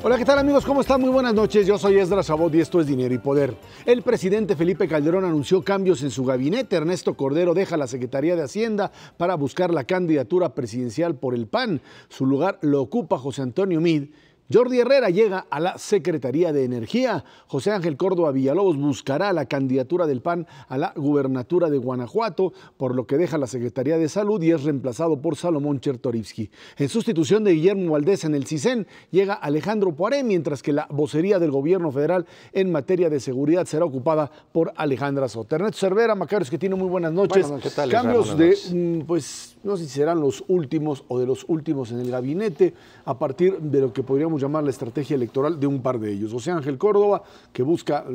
Hola, ¿qué tal amigos? ¿Cómo están? Muy buenas noches. Yo soy Esdras Chabot y esto es Dinero y Poder. El presidente Felipe Calderón anunció cambios en su gabinete. Ernesto Cordero deja la Secretaría de Hacienda para buscar la candidatura presidencial por el PAN. Su lugar lo ocupa José Antonio Meade. Jordi Herrera llega a la Secretaría de Energía. José Ángel Córdoba Villalobos buscará la candidatura del PAN a la gubernatura de Guanajuato, por lo que deja la Secretaría de Salud y es reemplazado por Salomón Chertorivsky. En sustitución de Guillermo Valdés en el CISEN, llega Alejandro Poiré, mientras que la vocería del gobierno federal en materia de seguridad será ocupada por Alejandra Soto. Ernesto Cervera, Macarios, que tiene muy buenas noches. Buenas noches. ¿Qué tal, Cambios de, pues, no sé si serán los últimos o de los últimos en el gabinete, a partir de lo que podríamos llamar la estrategia electoral de un par de ellos. José Ángel Córdoba, que busca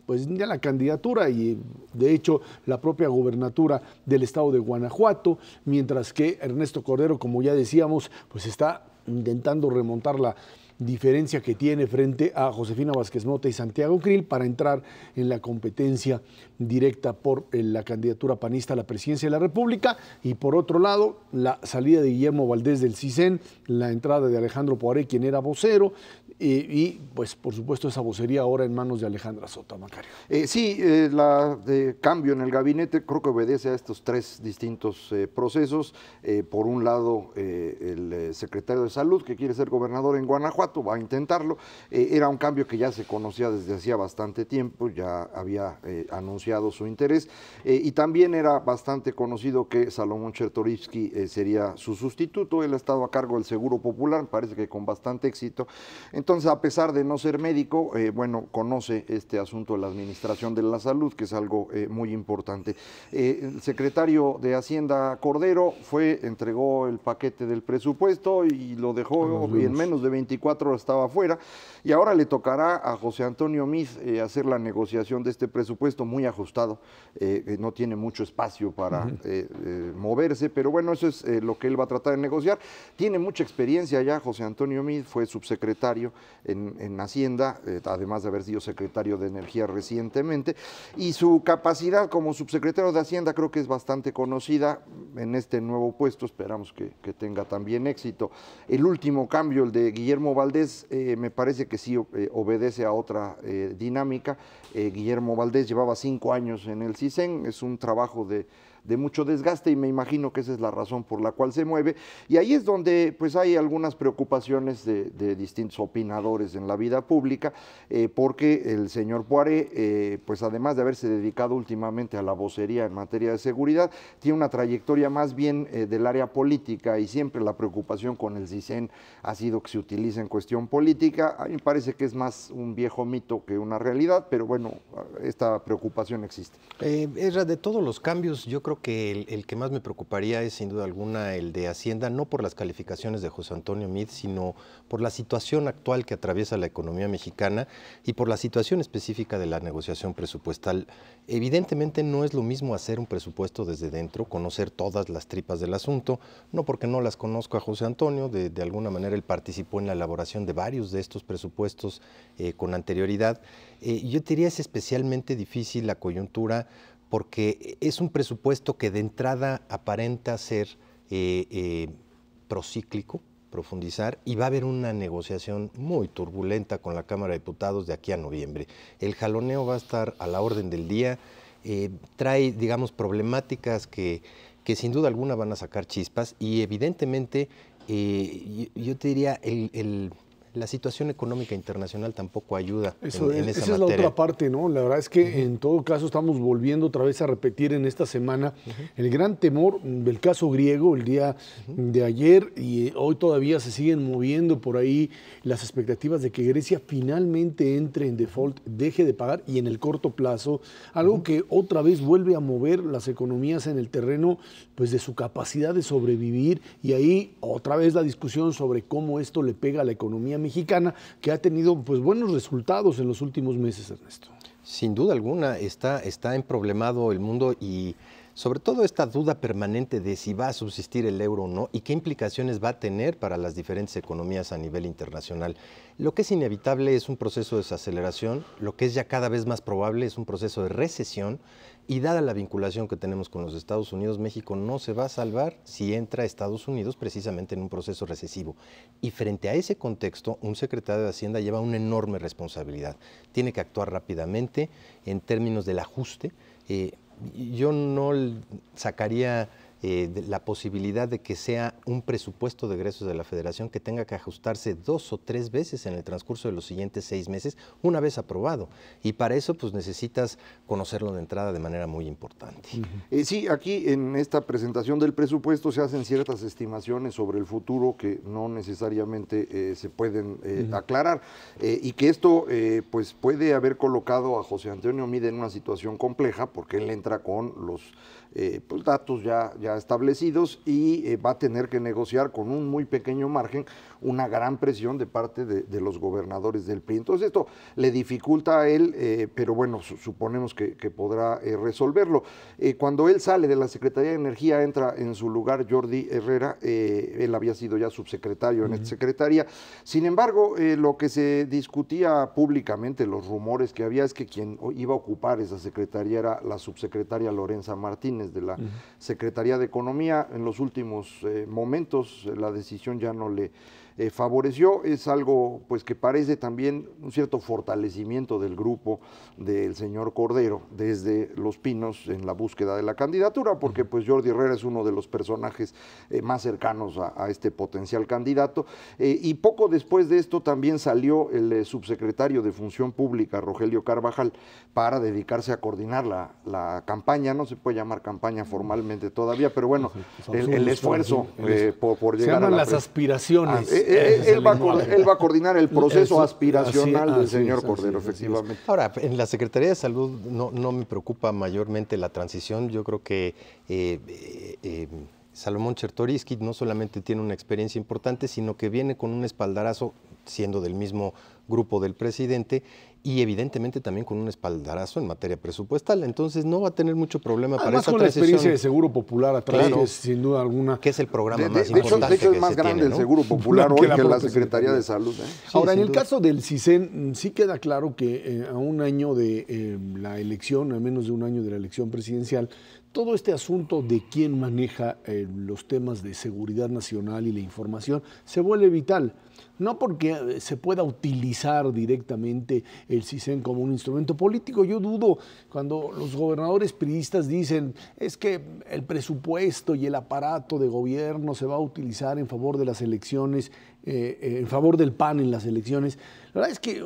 pues ya la candidatura y de hecho la propia gubernatura del estado de Guanajuato, mientras que Ernesto Cordero, como ya decíamos, pues está intentando remontar la diferencia que tiene frente a Josefina Vázquez Mota y Santiago Krill para entrar en la competencia directa por la candidatura panista a la presidencia de la República. Y por otro lado, la salida de Guillermo Valdés del CISEN, la entrada de Alejandro Poiré, quien era vocero, y pues por supuesto esa vocería ahora en manos de Alejandra Soto, Macario. Sí, cambio en el gabinete creo que obedece a estos tres distintos procesos. Por un lado, el secretario de Salud, que quiere ser gobernador en Guanajuato, va a intentarlo. Era un cambio que ya se conocía desde hacía bastante tiempo, ya había anunciado su interés, y también era bastante conocido que Salomón Chertorivsky sería su sustituto. Él ha estado a cargo del Seguro Popular, parece que con bastante éxito. Entonces, a pesar de no ser médico, bueno, conoce este asunto de la administración de la salud, que es algo muy importante. El secretario de Hacienda, Cordero, entregó el paquete del presupuesto y lo dejó, y en menos de 24 horas estaba afuera. Y ahora le tocará a José Antonio Meade hacer la negociación de este presupuesto muy ajustado. No tiene mucho espacio para moverse, pero bueno, eso es lo que él va a tratar de negociar. Tiene mucha experiencia ya José Antonio Meade, fue subsecretario en Hacienda, además de haber sido secretario de Energía recientemente, y su capacidad como subsecretario de Hacienda creo que es bastante conocida. En este nuevo puesto esperamos que tenga también éxito. El último cambio, el de Guillermo Valdés, me parece que sí obedece a otra dinámica. Guillermo Valdés llevaba 5 años en el CISEN, es un trabajo de mucho desgaste y me imagino que esa es la razón por la cual se mueve, y ahí es donde pues hay algunas preocupaciones de distintos opinadores en la vida pública, porque el señor Poiré, pues además de haberse dedicado últimamente a la vocería en materia de seguridad, tiene una trayectoria más bien del área política, y siempre la preocupación con el CISEN ha sido que se utilice en cuestión política. A mí me parece que es más un viejo mito que una realidad, pero bueno, esta preocupación existe. Esdras, de todos los cambios, yo creo que el que más me preocuparía es sin duda alguna el de Hacienda, no por las calificaciones de José Antonio Meade, sino por la situación actual que atraviesa la economía mexicana y por la situación específica de la negociación presupuestal. Evidentemente no es lo mismo hacer un presupuesto desde dentro, conocer todas las tripas del asunto, no porque no las conozco a José Antonio, de alguna manera él participó en la elaboración de varios de estos presupuestos con anterioridad. Yo diría es especialmente difícil la coyuntura porque es un presupuesto que de entrada aparenta ser procíclico, profundizar, y va a haber una negociación muy turbulenta con la Cámara de Diputados de aquí a noviembre. El jaloneo va a estar a la orden del día, trae, digamos, problemáticas que sin duda alguna van a sacar chispas, y evidentemente yo te diría la situación económica internacional tampoco ayuda en esa materia. Esa es la otra parte, ¿no? La verdad es que en todo caso estamos volviendo otra vez a repetir en esta semana el gran temor del caso griego el día de ayer, y hoy todavía se siguen moviendo por ahí las expectativas de que Grecia finalmente entre en default, deje de pagar, y en el corto plazo, algo que otra vez vuelve a mover las economías en el terreno pues de su capacidad de sobrevivir, y ahí otra vez la discusión sobre cómo esto le pega a la economía mexicana, que ha tenido pues buenos resultados en los últimos meses, Ernesto. Sin duda alguna está emproblemado el mundo, y sobre todo esta duda permanente de si va a subsistir el euro o no y qué implicaciones va a tener para las diferentes economías a nivel internacional. Lo que es inevitable es un proceso de desaceleración, lo que es ya cada vez más probable es un proceso de recesión, y dada la vinculación que tenemos con los Estados Unidos, México no se va a salvar si entra a Estados Unidos precisamente en un proceso recesivo. Y frente a ese contexto, un secretario de Hacienda lleva una enorme responsabilidad. Tiene que actuar rápidamente en términos del ajuste. Yo no sacaría la posibilidad de que sea un presupuesto de egresos de la Federación que tenga que ajustarse 2 o 3 veces en el transcurso de los siguientes 6 meses, una vez aprobado. Y para eso pues necesitas conocerlo de entrada de manera muy importante. Sí, aquí en esta presentación del presupuesto se hacen ciertas estimaciones sobre el futuro que no necesariamente se pueden aclarar y que esto pues puede haber colocado a José Antonio Meade en una situación compleja porque él entra con los pues datos ya establecidos y va a tener que negociar con un muy pequeño margen una gran presión de parte de los gobernadores del PRI. Entonces esto le dificulta a él, pero bueno, suponemos que podrá resolverlo. Cuando él sale de la Secretaría de Energía, entra en su lugar Jordi Herrera, él había sido ya subsecretario en esta secretaría. Sin embargo, lo que se discutía públicamente, los rumores que había, es que quien iba a ocupar esa secretaría era la subsecretaria Lorenza Martínez de la Secretaría de Economía. En los últimos momentos la decisión ya no le favoreció. Es algo pues que parece también un cierto fortalecimiento del grupo del señor Cordero desde Los Pinos en la búsqueda de la candidatura, porque pues Jordi Herrera es uno de los personajes más cercanos a este potencial candidato, y poco después de esto también salió el subsecretario de Función Pública, Rogelio Carvajal, para dedicarse a coordinar la campaña. No se puede llamar campaña formalmente todavía, pero bueno, el esfuerzo por llegar a las aspiraciones. Él va a coordinar el proceso aspiracional del señor Cordero, efectivamente. Ahora, en la Secretaría de Salud no me preocupa mayormente la transición. Yo creo que Salomón Chertoriski no solamente tiene una experiencia importante, sino que viene con un espaldarazo, siendo del mismo grupo del presidente, y evidentemente también con un espaldarazo en materia presupuestal. Entonces no va a tener mucho problema para esa transición. Con la experiencia de Seguro Popular atrás, claro, que es sin duda alguna... que es el programa más importante. De hecho es más grande el Seguro Popular hoy que la Secretaría de Salud. Sí, ahora, en el caso del CISEN, sí queda claro que a un año de la elección, a menos de un año de la elección presidencial, todo este asunto de quién maneja los temas de seguridad nacional y la información se vuelve vital. No porque se pueda utilizar directamente el CISEN como un instrumento político. Yo dudo cuando los gobernadores priistas dicen es que el presupuesto y el aparato de gobierno se va a utilizar en favor de las elecciones, en favor del PAN en las elecciones. La verdad es que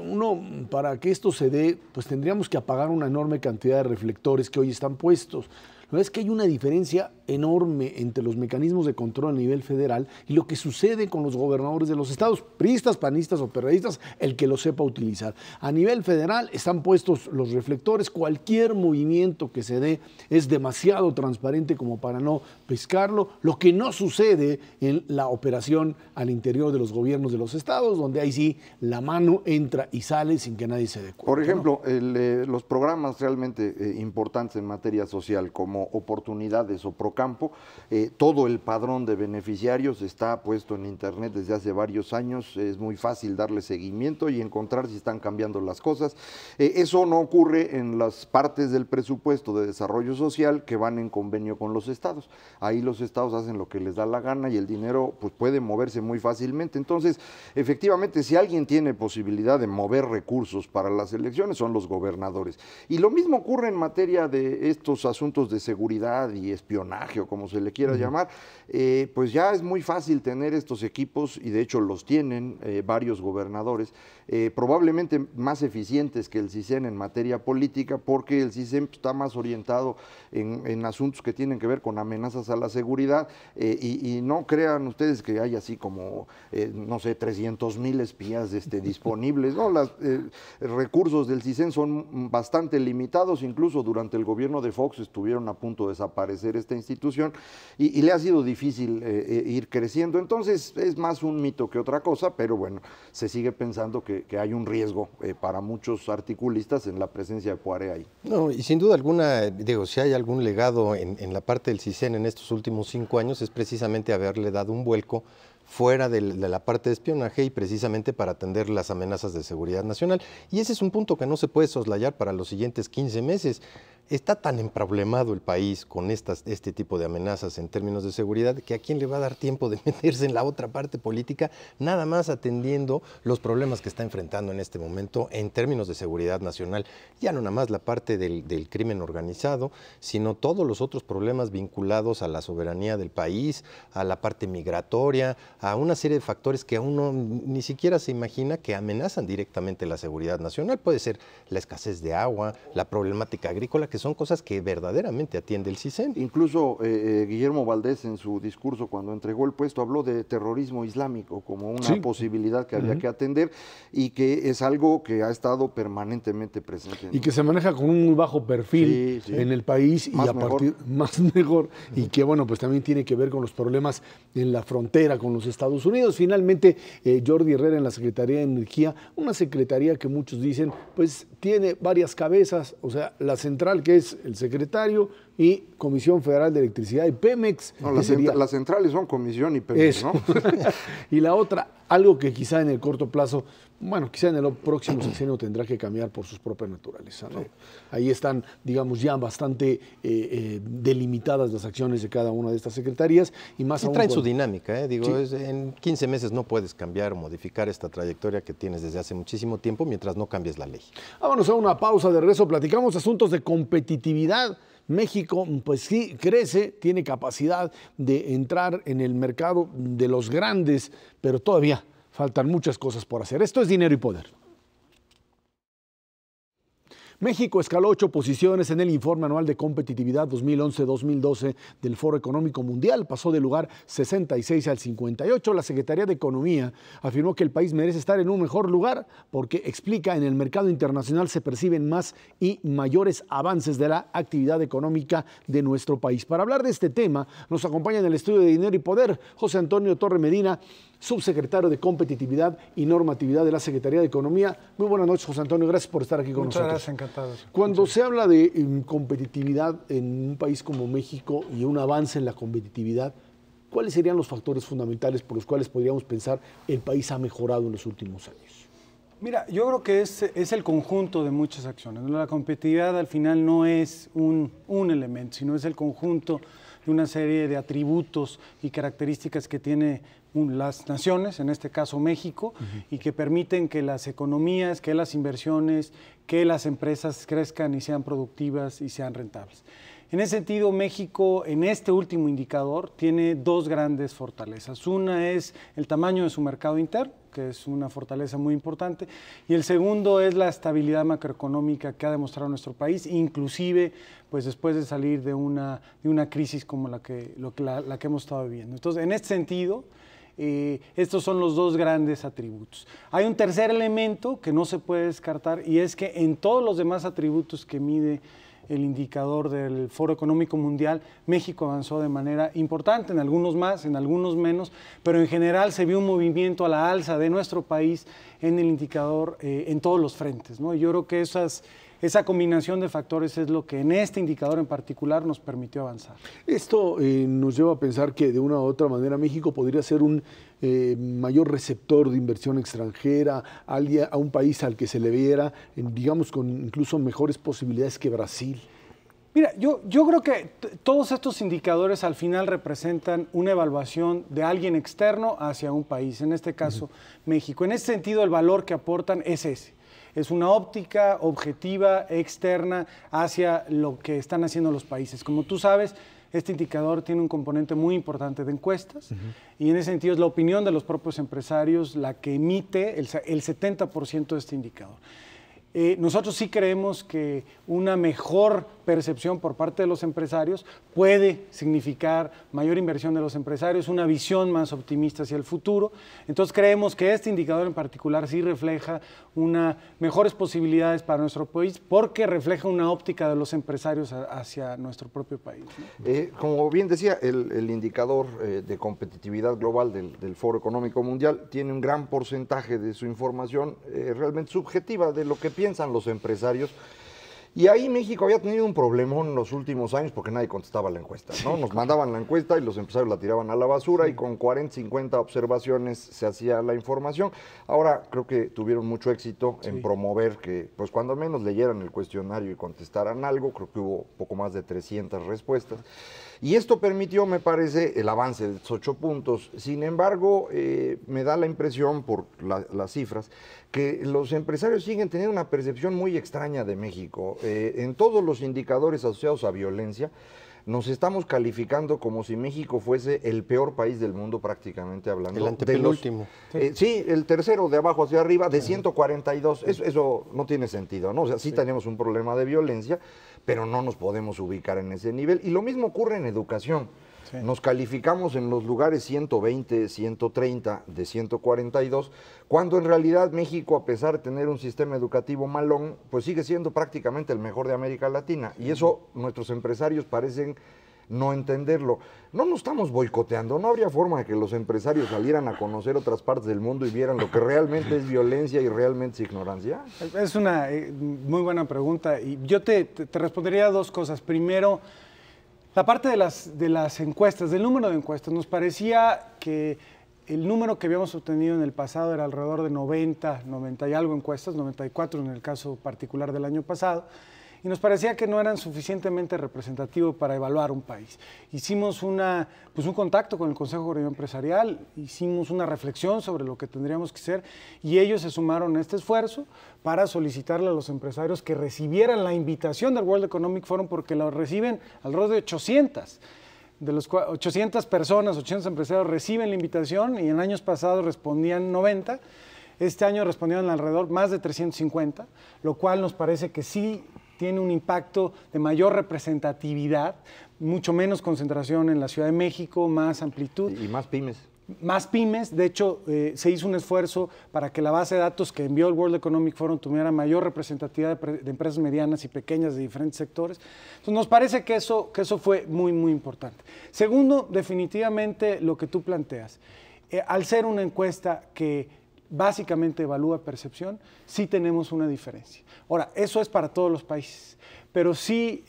para que esto se dé, pues tendríamos que apagar una enorme cantidad de reflectores que hoy están puestos. La verdad es que hay una diferencia enorme entre los mecanismos de control a nivel federal y lo que sucede con los gobernadores de los estados, priistas, panistas o perredistas, el que lo sepa utilizar. A nivel federal están puestos los reflectores, cualquier movimiento que se dé es demasiado transparente como para no pescarlo, lo que no sucede en la operación al interior de los gobiernos de los estados, donde ahí sí la mano entra y sale sin que nadie se dé cuenta. Por ejemplo, los programas realmente importantes en materia social, como Oportunidades o Procampo, todo el padrón de beneficiarios está puesto en internet desde hace varios años. Es muy fácil darle seguimiento y encontrar si están cambiando las cosas. Eso no ocurre en las partes del presupuesto de desarrollo social que van en convenio con los estados. Ahí los estados hacen lo que les da la gana y el dinero pues puede moverse muy fácilmente. Entonces, efectivamente, si alguien tiene posibilidad de mover recursos para las elecciones, son los gobernadores. Y lo mismo ocurre en materia de estos asuntos de seguridad y espionaje, o como se le quiera llamar. Pues ya es muy fácil tener estos equipos, y de hecho los tienen varios gobernadores, probablemente más eficientes que el CISEN en materia política, porque el CISEN está más orientado en asuntos que tienen que ver con amenazas a la seguridad, y no crean ustedes que hay así como, no sé, 300,000 espías disponibles. No, los recursos del CISEN son bastante limitados. Incluso durante el gobierno de Fox estuvieron a punto de desaparecer esta institución y le ha sido difícil ir creciendo. Entonces es más un mito que otra cosa, pero bueno, se sigue pensando que hay un riesgo para muchos articulistas en la presencia de Poiré ahí. No, y sin duda alguna, digo, si hay algún legado en la parte del CISEN en estos últimos 5 años, es precisamente haberle dado un vuelco fuera de la parte de espionaje y precisamente para atender las amenazas de seguridad nacional. Y ese es un punto que no se puede soslayar para los siguientes 15 meses. Está tan emproblemado el país con este tipo de amenazas en términos de seguridad que a quién le va a dar tiempo de meterse en la otra parte política, nada más atendiendo los problemas que está enfrentando en este momento en términos de seguridad nacional. Ya no nada más la parte del crimen organizado, sino todos los otros problemas vinculados a la soberanía del país, a la parte migratoria, a una serie de factores que uno ni siquiera se imagina que amenazan directamente la seguridad nacional. Puede ser la escasez de agua, la problemática agrícola, que son cosas que verdaderamente atiende el CISEN. Incluso Guillermo Valdés en su discurso cuando entregó el puesto habló de terrorismo islámico como una posibilidad que había que atender y que es algo que ha estado permanentemente presente. Y que se maneja con un muy bajo perfil en el país más y más mejor y que bueno, pues también tiene que ver con los problemas en la frontera con los Estados Unidos. Finalmente, Jordi Herrera en la Secretaría de Energía, una secretaría que muchos dicen pues tiene varias cabezas, o sea, la central que es el secretario y Comisión Federal de Electricidad y Pemex. No, las centrales son Comisión y Pemex, ¿no? Y la otra, algo que quizá en el corto plazo, bueno, quizá en el próximo sexenio tendrá que cambiar por sus propias naturalezas, ¿no? Sí. Ahí están, digamos, ya bastante delimitadas las acciones de cada una de estas secretarías y más aún traen su dinámica, en 15 meses no puedes cambiar o modificar esta trayectoria que tienes desde hace muchísimo tiempo mientras no cambies la ley. Vámonos a una pausa, de regreso platicamos asuntos de competitividad. México, pues sí, crece, tiene capacidad de entrar en el mercado de los grandes, pero todavía faltan muchas cosas por hacer. Esto es Dinero y Poder. México escaló 8 posiciones en el Informe Anual de Competitividad 2011-2012 del Foro Económico Mundial. Pasó del lugar 66 al 58. La Secretaría de Economía afirmó que el país merece estar en un mejor lugar porque, explica, en el mercado internacional se perciben más y mayores avances de la actividad económica de nuestro país. Para hablar de este tema, nos acompaña en el estudio de Dinero y Poder José Antonio Torre Medina, subsecretario de Competitividad y Normatividad de la Secretaría de Economía. Muy buenas noches, José Antonio, gracias por estar aquí con nosotros. Muchas gracias, encantado. Cuando se habla de competitividad en un país como México y un avance en la competitividad, ¿cuáles serían los factores fundamentales por los cuales podríamos pensar el país ha mejorado en los últimos años? Mira, yo creo que es el conjunto de muchas acciones. La competitividad al final no es un elemento, sino es el conjunto de una serie de atributos y características que tiene las naciones, en este caso México, y que permiten que las economías, que las inversiones, que las empresas crezcan y sean productivas y sean rentables. En ese sentido, México, en este último indicador, tiene dos grandes fortalezas. Una es el tamaño de su mercado interno, que es una fortaleza muy importante, y el segundo es la estabilidad macroeconómica que ha demostrado nuestro país, inclusive pues después de salir de una crisis como la que hemos estado viviendo. Entonces, en este sentido, estos son los dos grandes atributos. Hay un tercer elemento que no se puede descartar y es que en todos los demás atributos que mide el indicador del Foro Económico Mundial, México avanzó de manera importante, en algunos más, en algunos menos, pero en general se vio un movimiento a la alza de nuestro país en el indicador en todos los frentes, ¿no? Y yo creo que esa combinación de factores es lo que en este indicador en particular nos permitió avanzar. Esto nos lleva a pensar que de una u otra manera México podría ser un mayor receptor de inversión extranjera, a un país al que se le viera, digamos, con incluso mejores posibilidades que Brasil. Mira, yo creo que todos estos indicadores al final representan una evaluación de alguien externo hacia un país, en este caso México. En ese sentido, el valor que aportan es ese. Es una óptica objetiva, externa, hacia lo que están haciendo los países. Como tú sabes, este indicador tiene un componente muy importante de encuestas y en ese sentido es la opinión de los propios empresarios la que emite el 70% de este indicador. Nosotros sí creemos que una mejor percepción por parte de los empresarios puede significar mayor inversión de los empresarios, una visión más optimista hacia el futuro. Entonces creemos que este indicador en particular sí refleja mejores posibilidades para nuestro país porque refleja una óptica de los empresarios hacia nuestro propio país, ¿no? Como bien decía, el indicador de competitividad global del Foro Económico Mundial tiene un gran porcentaje de su información realmente subjetiva de lo que piensan los empresarios. Y ahí México había tenido un problemón en los últimos años porque nadie contestaba la encuesta, ¿no? Nos mandaban la encuesta y los empresarios la tiraban a la basura y con 40, 50 observaciones se hacía la información. Ahora creo que tuvieron mucho éxito en promover que, pues cuando menos leyeran el cuestionario y contestaran algo, creo que hubo poco más de 300 respuestas. Y esto permitió, me parece, el avance de estos 8 puntos. Sin embargo, me da la impresión, por las cifras, que los empresarios siguen teniendo una percepción muy extraña de México. En todos los indicadores asociados a violencia, nos estamos calificando como si México fuese el peor país del mundo, prácticamente hablando. El antepenúltimo. Sí, el tercero de abajo hacia arriba, de 142. Eso no tiene sentido, ¿no? O sea, sí tenemos un problema de violencia, pero no nos podemos ubicar en ese nivel. Y lo mismo ocurre en educación. Sí. Nos calificamos en los lugares 120, 130 de 142, cuando en realidad México, a pesar de tener un sistema educativo malón, pues sigue siendo prácticamente el mejor de América Latina. Y eso nuestros empresarios parecen no entenderlo. No nos estamos boicoteando, no habría forma de que los empresarios salieran a conocer otras partes del mundo y vieran lo que realmente es violencia y realmente es ignorancia. Es una muy buena pregunta y yo te respondería 2 cosas. Primero, la parte de las encuestas, del número de encuestas, nos parecía que el número que habíamos obtenido en el pasado era alrededor de 90 y algo encuestas, 94 en el caso particular del año pasado, y nos parecía que no eran suficientemente representativos para evaluar un país. Hicimos un contacto con el Consejo Coordinador Empresarial, hicimos una reflexión sobre lo que tendríamos que hacer y ellos se sumaron a este esfuerzo para solicitarle a los empresarios que recibieran la invitación del World Economic Forum, porque la reciben alrededor de 800. De los 800 personas, 800 empresarios reciben la invitación y en años pasados respondían 90. Este año respondieron alrededor más de 350, lo cual nos parece que sí tiene un impacto de mayor representatividad, mucho menos concentración en la Ciudad de México, más amplitud. Y más pymes. Más pymes, de hecho se hizo un esfuerzo para que la base de datos que envió el World Economic Forum tuviera mayor representatividad de empresas medianas y pequeñas de diferentes sectores. Entonces nos parece que eso fue muy, muy importante. Segundo, definitivamente lo que tú planteas, al ser una encuesta que básicamente evalúa percepción, sí tenemos una diferencia. Ahora, eso es para todos los países, pero sí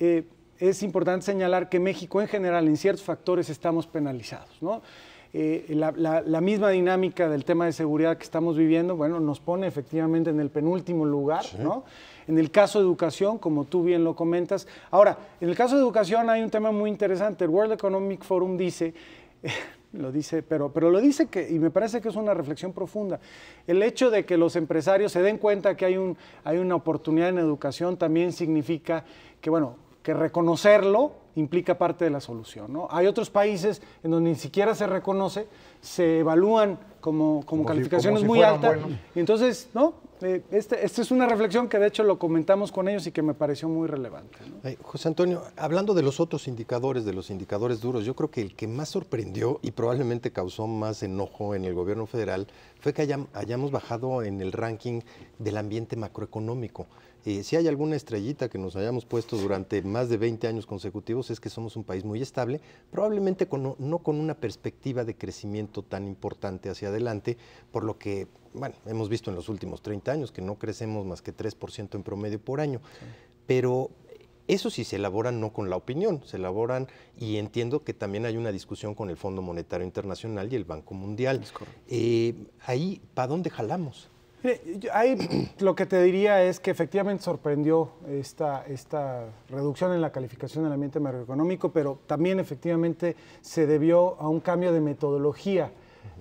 es importante señalar que México en general en ciertos factores estamos penalizados, ¿no? La misma dinámica del tema de seguridad que estamos viviendo, bueno, nos pone efectivamente en el penúltimo lugar, sí, ¿no? En el caso de educación, como tú bien lo comentas. Ahora, en el caso de educación hay un tema muy interesante. El World Economic Forum dice, lo dice, pero lo dice y me parece que es una reflexión profunda. El hecho de que los empresarios se den cuenta que hay una oportunidad en educación también significa que, bueno, que reconocerlo implica parte de la solución, ¿no? Hay otros países en donde ni siquiera se reconoce, se evalúan como calificaciones muy altas. Y entonces, ¿no? Esta es una reflexión que de hecho lo comentamos con ellos y que me pareció muy relevante, ¿no? José Antonio, hablando de los otros indicadores, de los indicadores duros, yo creo que el que más sorprendió y probablemente causó más enojo en el gobierno federal fue que hayamos bajado en el ranking del ambiente macroeconómico. Si hay alguna estrellita que nos hayamos puesto durante más de 20 años consecutivos es que somos un país muy estable, probablemente no con una perspectiva de crecimiento tan importante hacia adelante, por lo que, bueno, hemos visto en los últimos 30 años que no crecemos más que 3% en promedio por año, sí. Pero eso sí se elaboran no con la opinión, se elaboran y entiendo que también hay una discusión con el Fondo Monetario Internacional y el Banco Mundial. Ahí, ¿para dónde jalamos? Ahí lo que te diría es que efectivamente sorprendió esta reducción en la calificación del ambiente macroeconómico, pero también efectivamente se debió a un cambio de metodología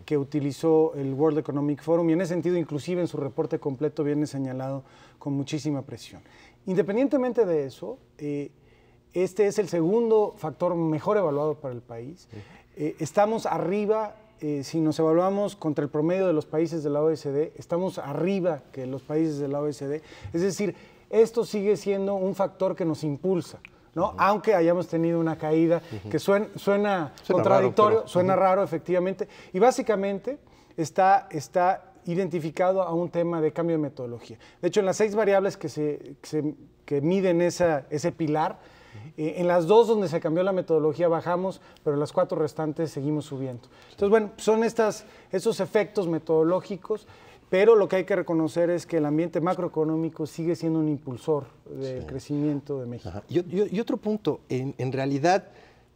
que utilizó el World Economic Forum y en ese sentido inclusive en su reporte completo viene señalado con muchísima presión. Independientemente de eso, este es el segundo factor mejor evaluado para el país. Estamos arriba. Si nos evaluamos contra el promedio de los países de la OECD, estamos arriba que los países de la OECD. Es decir, esto sigue siendo un factor que nos impulsa, ¿no? Aunque hayamos tenido una caída que suena contradictorio, raro, suena raro efectivamente, y básicamente está identificado a un tema de cambio de metodología. De hecho, en las 6 variables que miden ese pilar, en las 2 donde se cambió la metodología bajamos, pero en las 4 restantes seguimos subiendo. Entonces, bueno, son esos efectos metodológicos pero lo que hay que reconocer es que el ambiente macroeconómico sigue siendo un impulsor del crecimiento de México. Ajá. Y otro punto, en realidad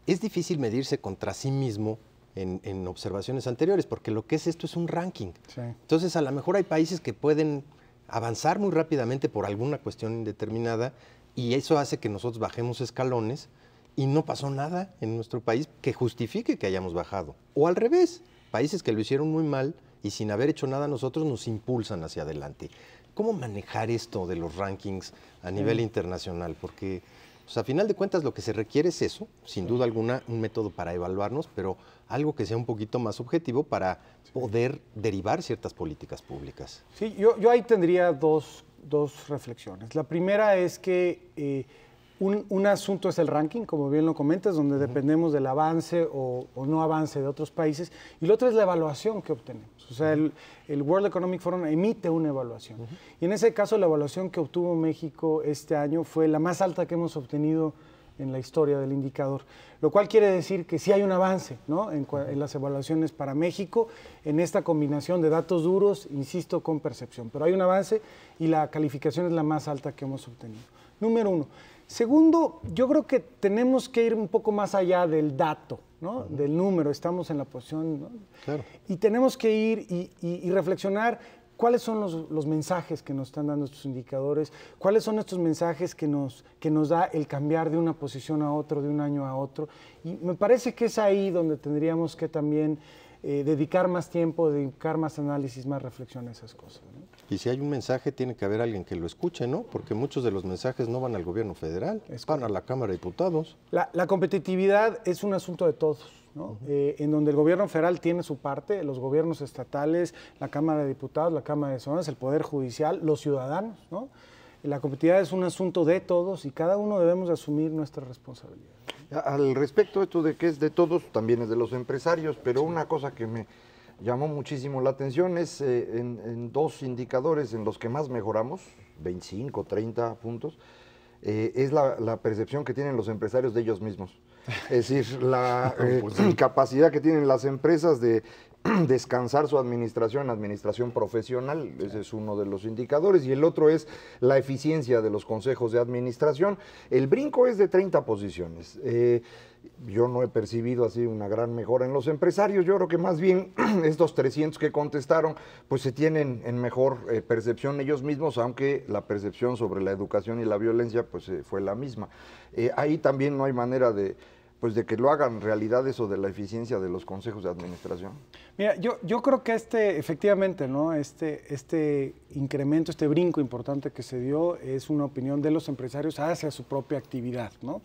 es difícil medirse contra sí mismo en observaciones anteriores, porque lo que es esto es un ranking. Sí. Entonces, a lo mejor hay países que pueden avanzar muy rápidamente por alguna cuestión indeterminada y eso hace que nosotros bajemos escalones y no pasó nada en nuestro país que justifique que hayamos bajado. O al revés, países que lo hicieron muy mal y sin haber hecho nada nosotros nos impulsan hacia adelante. ¿Cómo manejar esto de los rankings a nivel internacional? Porque pues, a final de cuentas lo que se requiere es eso, sin duda alguna, un método para evaluarnos, pero algo que sea un poquito más objetivo para poder derivar ciertas políticas públicas. Sí, yo ahí tendría dos reflexiones. La primera es que un asunto es el ranking, como bien lo comentas, donde dependemos del avance o no avance de otros países, y lo otro es la evaluación que obtenemos. O sea, el World Economic Forum emite una evaluación. Y en ese caso, la evaluación que obtuvo México este año fue la más alta que hemos obtenido en la historia del indicador, lo cual quiere decir que sí hay un avance, ¿no? en las evaluaciones para México, en esta combinación de datos duros, insisto, con percepción. Pero hay un avance y la calificación es la más alta que hemos obtenido. Número uno. Segundo, yo creo que tenemos que ir un poco más allá del dato, ¿no? Del número, estamos en la posición, ¿no? Claro. Y tenemos que ir y reflexionar cuáles son los mensajes que nos están dando estos indicadores, cuáles son estos mensajes que nos da el cambiar de una posición a otro, de un año a otro. Y me parece que es ahí donde tendríamos que también dedicar más tiempo, dedicar más análisis, más reflexión a esas cosas, ¿no? Y si hay un mensaje, tiene que haber alguien que lo escuche, ¿no? Porque muchos de los mensajes no van al gobierno federal, van a la Cámara de Diputados. La competitividad es un asunto de todos, ¿no? En donde el gobierno federal tiene su parte, los gobiernos estatales, la Cámara de Diputados, la Cámara de Senadores, el Poder Judicial, los ciudadanos, ¿no? La competitividad es un asunto de todos y cada uno debemos asumir nuestra responsabilidad. Al respecto, esto de que es de todos, también es de los empresarios, pero una cosa que me llamó muchísimo la atención es en dos indicadores en los que más mejoramos, 25, 30 puntos, es la percepción que tienen los empresarios de ellos mismos. Es decir, la capacidad que tienen las empresas de descansar su administración profesional, ese es uno de los indicadores, y el otro es la eficiencia de los consejos de administración. El brinco es de 30 posiciones. Yo no he percibido así una gran mejora en los empresarios. Yo creo que más bien estos 300 que contestaron, pues se tienen en mejor percepción ellos mismos, aunque la percepción sobre la educación y la violencia pues fue la misma. Ahí también no hay manera de que lo hagan realidad eso de la eficiencia de los consejos de administración. Mira, yo creo que efectivamente, ¿no? Este incremento, este brinco importante que se dio es una opinión de los empresarios hacia su propia actividad, ¿no?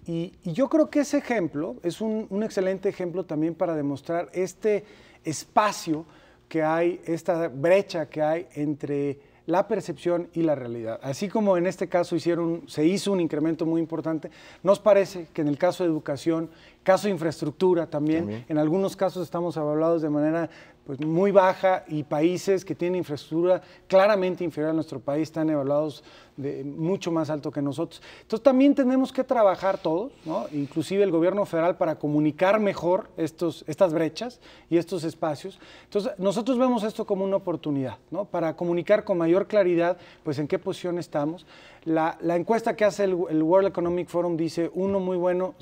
Y yo creo que ese ejemplo es un excelente ejemplo también para demostrar este espacio que hay, esta brecha que hay entre la percepción y la realidad. Así como en este caso se hizo un incremento muy importante, nos parece que en el caso de educación, caso de infraestructura también. En algunos casos estamos evaluados de manera pues, muy baja y países que tienen infraestructura claramente inferior a nuestro país están evaluados de mucho más alto que nosotros. Entonces también tenemos que trabajar todos, ¿no? Inclusive el gobierno federal para comunicar mejor estas brechas y estos espacios. Entonces nosotros vemos esto como una oportunidad, ¿no? Para comunicar con mayor claridad pues en qué posición estamos. La encuesta que hace el World Economic Forum dice 1 muy bueno,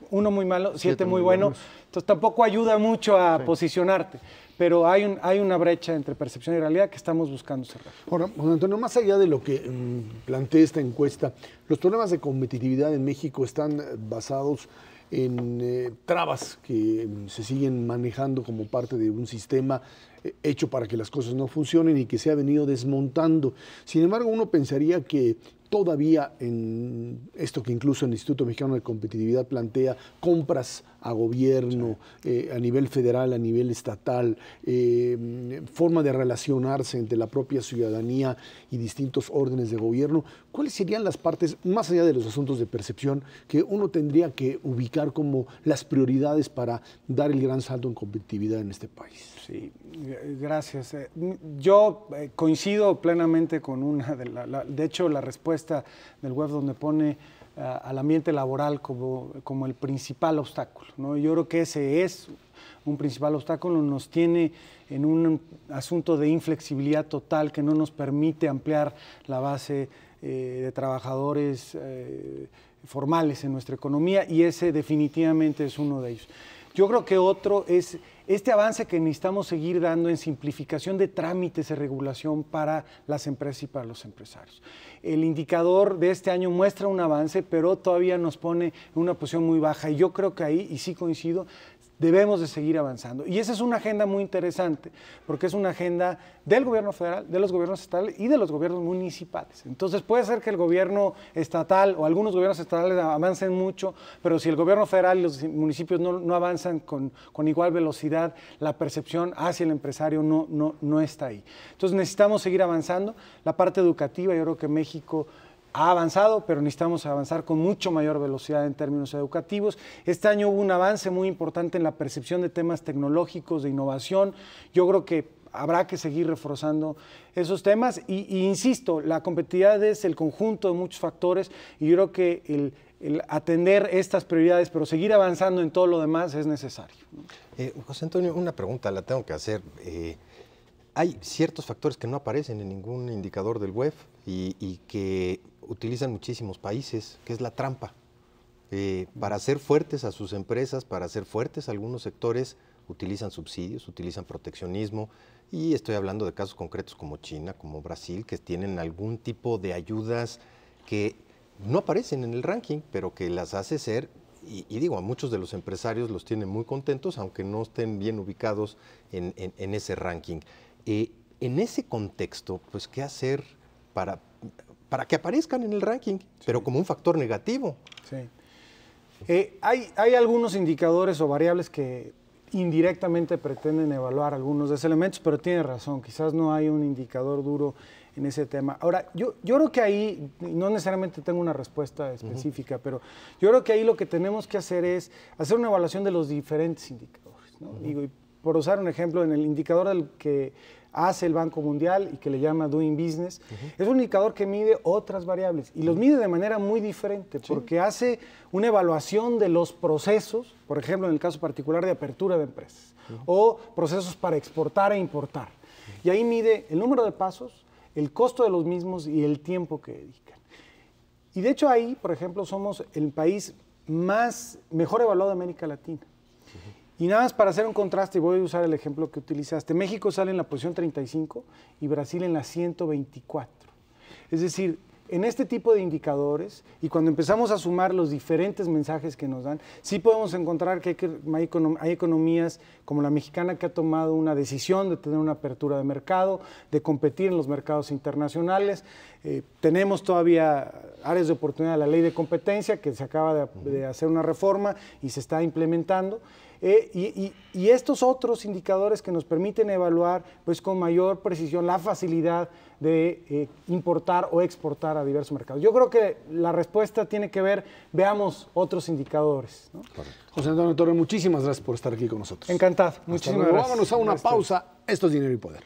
1 muy malo, 7 muy bueno. Entonces tampoco ayuda mucho a posicionarte. Pero hay una brecha entre percepción y realidad que estamos buscando cerrar. Ahora, Juan Antonio, más allá de lo que plantea esta encuesta, los problemas de competitividad en México están basados en trabas que se siguen manejando como parte de un sistema hecho para que las cosas no funcionen y que se ha venido desmontando. Sin embargo, uno pensaría que todavía en esto que incluso el Instituto Mexicano de Competitividad plantea, compras a gobierno, a nivel federal, a nivel estatal, forma de relacionarse entre la propia ciudadanía y distintos órdenes de gobierno, ¿cuáles serían las partes, más allá de los asuntos de percepción, que uno tendría que ubicar como las prioridades para dar el gran salto en competitividad en este país? Sí, gracias. Yo coincido plenamente con una de hecho la respuesta del web donde pone al ambiente laboral como el principal obstáculo, ¿no? Yo creo que ese es un principal obstáculo, nos tiene en un asunto de inflexibilidad total que no nos permite ampliar la base de trabajadores formales en nuestra economía, y ese definitivamente es uno de ellos. Yo creo que otro es este avance que necesitamos seguir dando en simplificación de trámites de regulación para las empresas y para los empresarios. El indicador de este año muestra un avance, pero todavía nos pone en una posición muy baja, y yo creo que ahí, y sí coincido, debemos de seguir avanzando. Y esa es una agenda muy interesante, porque es una agenda del gobierno federal, de los gobiernos estatales y de los gobiernos municipales. Entonces puede ser que el gobierno estatal o algunos gobiernos estatales avancen mucho, pero si el gobierno federal y los municipios no avanzan con igual velocidad, la percepción hacia el empresario no está ahí. Entonces necesitamos seguir avanzando. La parte educativa, yo creo que México ha avanzado, pero necesitamos avanzar con mucho mayor velocidad en términos educativos. Este año hubo un avance muy importante en la percepción de temas tecnológicos, de innovación. Yo creo que habrá que seguir reforzando esos temas y insisto, la competitividad es el conjunto de muchos factores, y yo creo que el atender estas prioridades, pero seguir avanzando en todo lo demás es necesario. José Antonio, una pregunta la tengo que hacer. Hay ciertos factores que no aparecen en ningún indicador del WEF y que utilizan muchísimos países, que es la trampa. Para hacer fuertes a sus empresas, para hacer fuertes a algunos sectores, utilizan subsidios, utilizan proteccionismo, y estoy hablando de casos concretos como China, como Brasil, que tienen algún tipo de ayudas que no aparecen en el ranking, pero que las hace ser, y digo, a muchos de los empresarios los tienen muy contentos, aunque no estén bien ubicados en ese ranking. En ese contexto, pues, ¿qué hacer para que aparezcan en el ranking, pero como un factor negativo? Sí. Hay algunos indicadores o variables que indirectamente pretenden evaluar algunos de esos elementos, pero tiene razón, quizás no hay un indicador duro en ese tema. Ahora, yo creo que ahí, no necesariamente tengo una respuesta específica, pero yo creo que ahí lo que tenemos que hacer es hacer una evaluación de los diferentes indicadores, ¿no? Digo, y por usar un ejemplo, en el indicador del que hace el Banco Mundial y que le llama Doing Business, es un indicador que mide otras variables y los mide de manera muy diferente, porque hace una evaluación de los procesos, por ejemplo, en el caso particular de apertura de empresas, o procesos para exportar e importar. Y ahí mide el número de pasos, el costo de los mismos y el tiempo que dedican. Y de hecho ahí, por ejemplo, somos el país mejor evaluado de América Latina. Y nada más para hacer un contraste, y voy a usar el ejemplo que utilizaste, México sale en la posición 35 y Brasil en la 124. Es decir, en este tipo de indicadores, y cuando empezamos a sumar los diferentes mensajes que nos dan, sí podemos encontrar que hay economías como la mexicana que ha tomado una decisión de tener una apertura de mercado, de competir en los mercados internacionales. Tenemos todavía áreas de oportunidad de la ley de competencia, que se acaba de hacer una reforma y se está implementando. Y estos otros indicadores que nos permiten evaluar, pues, con mayor precisión la facilidad de importar o exportar a diversos mercados. Yo creo que la respuesta tiene que ver, veamos otros indicadores, ¿no? José Antonio Torre, muchísimas gracias por estar aquí con nosotros. Encantado. Muchísimas gracias. Vámonos a una pausa. Esto es Dinero y Poder.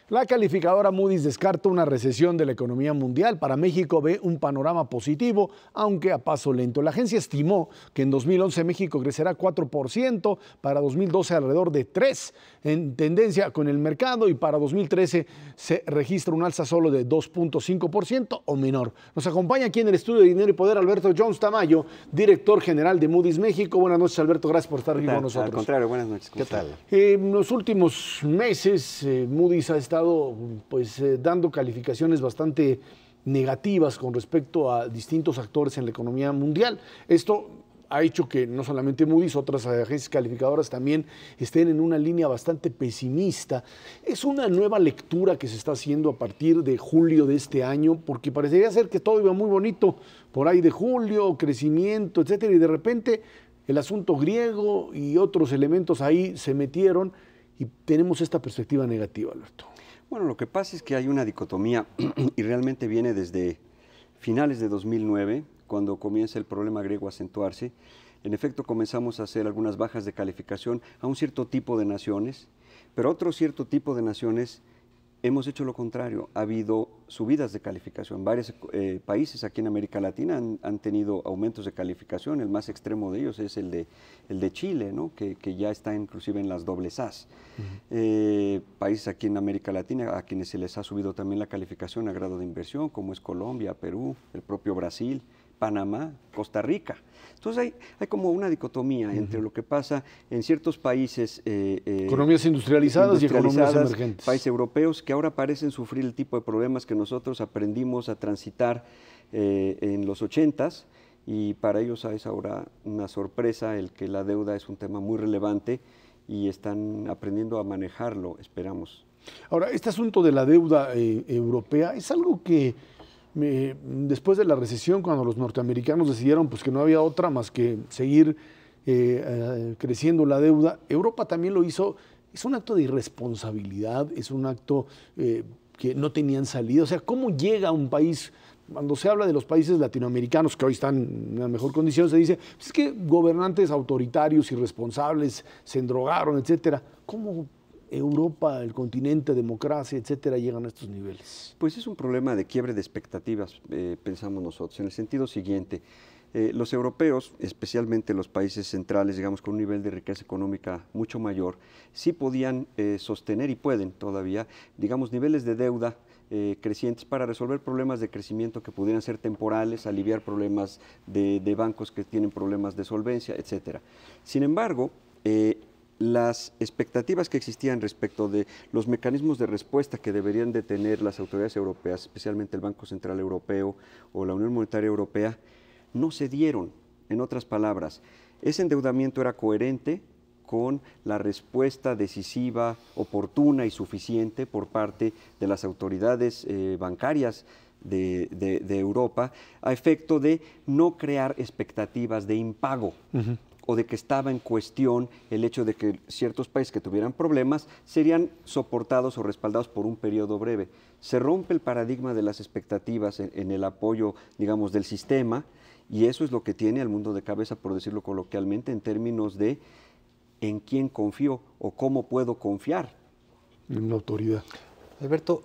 La calificadora Moody's descarta una recesión de la economía mundial. Para México ve un panorama positivo, aunque a paso lento. La agencia estimó que en 2011 México crecerá 4%, para 2012 alrededor de 3%, en tendencia con el mercado, y para 2013 se registra un alza solo de 2.5% o menor. Nos acompaña aquí en el estudio de Dinero y Poder Alberto Jones Tamayo, director general de Moody's México. Buenas noches, Alberto, gracias por estar aquí con nosotros. Al contrario, buenas noches. ¿Qué tal? En los últimos meses, Moody's ha estado dando calificaciones bastante negativas con respecto a distintos actores en la economía mundial. Esto ha hecho que no solamente Moody's, otras agencias calificadoras también estén en una línea bastante pesimista. Es una nueva lectura que se está haciendo a partir de julio de este año, porque parecería ser que todo iba muy bonito por ahí de julio, crecimiento, etcétera, y de repente el asunto griego y otros elementos ahí se metieron y tenemos esta perspectiva negativa, Alberto. Bueno, lo que pasa es que hay una dicotomía y realmente viene desde finales de 2009, cuando comienza el problema griego a acentuarse. En efecto, comenzamos a hacer algunas bajas de calificación a un cierto tipo de naciones, pero otro cierto tipo de naciones hemos hecho lo contrario. Ha habido subidas de calificación. Varios países aquí en América Latina han tenido aumentos de calificación. El más extremo de ellos es el de Chile, ¿no? que ya está inclusive en las dobles As. Países aquí en América Latina a quienes se les ha subido también la calificación a grado de inversión, como es Colombia, Perú, el propio Brasil, Panamá, Costa Rica. Entonces hay como una dicotomía entre lo que pasa en ciertos países economías industrializadas y economías emergentes. Países europeos que ahora parecen sufrir el tipo de problemas que nosotros aprendimos a transitar en los 80s, y para ellos es ahora una sorpresa el que la deuda es un tema muy relevante y están aprendiendo a manejarlo, esperamos. Ahora, este asunto de la deuda europea es algo que después de la recesión, cuando los norteamericanos decidieron pues, que no había otra más que seguir creciendo la deuda, Europa también lo hizo. Es un acto de irresponsabilidad, es un acto que no tenían salida. O sea, ¿cómo llega un país, cuando se habla de los países latinoamericanos que hoy están en una mejor condición, se dice, pues es que gobernantes autoritarios, irresponsables, se endrogaron, etcétera? ¿Cómo Europa, el continente, democracia, etcétera, llegan a estos niveles? Pues es un problema de quiebre de expectativas, pensamos nosotros, en el sentido siguiente. Los europeos, especialmente los países centrales, digamos, con un nivel de riqueza económica mucho mayor, sí podían sostener y pueden todavía, digamos, niveles de deuda crecientes para resolver problemas de crecimiento que pudieran ser temporales, aliviar problemas de bancos que tienen problemas de solvencia, etcétera. Sin embargo, las expectativas que existían respecto de los mecanismos de respuesta que deberían de tener las autoridades europeas, especialmente el Banco Central Europeo o la Unión Monetaria Europea, no se dieron. En otras palabras, ese endeudamiento era coherente con la respuesta decisiva, oportuna y suficiente por parte de las autoridades bancarias de Europa, a efecto de no crear expectativas de impago. O de que estaba en cuestión el hecho de que ciertos países que tuvieran problemas serían soportados o respaldados por un periodo breve. Se rompe el paradigma de las expectativas en el apoyo, digamos, del sistema, y eso es lo que tiene al mundo de cabeza, por decirlo coloquialmente, en términos de en quién confío o cómo puedo confiar. En una autoridad. Alberto,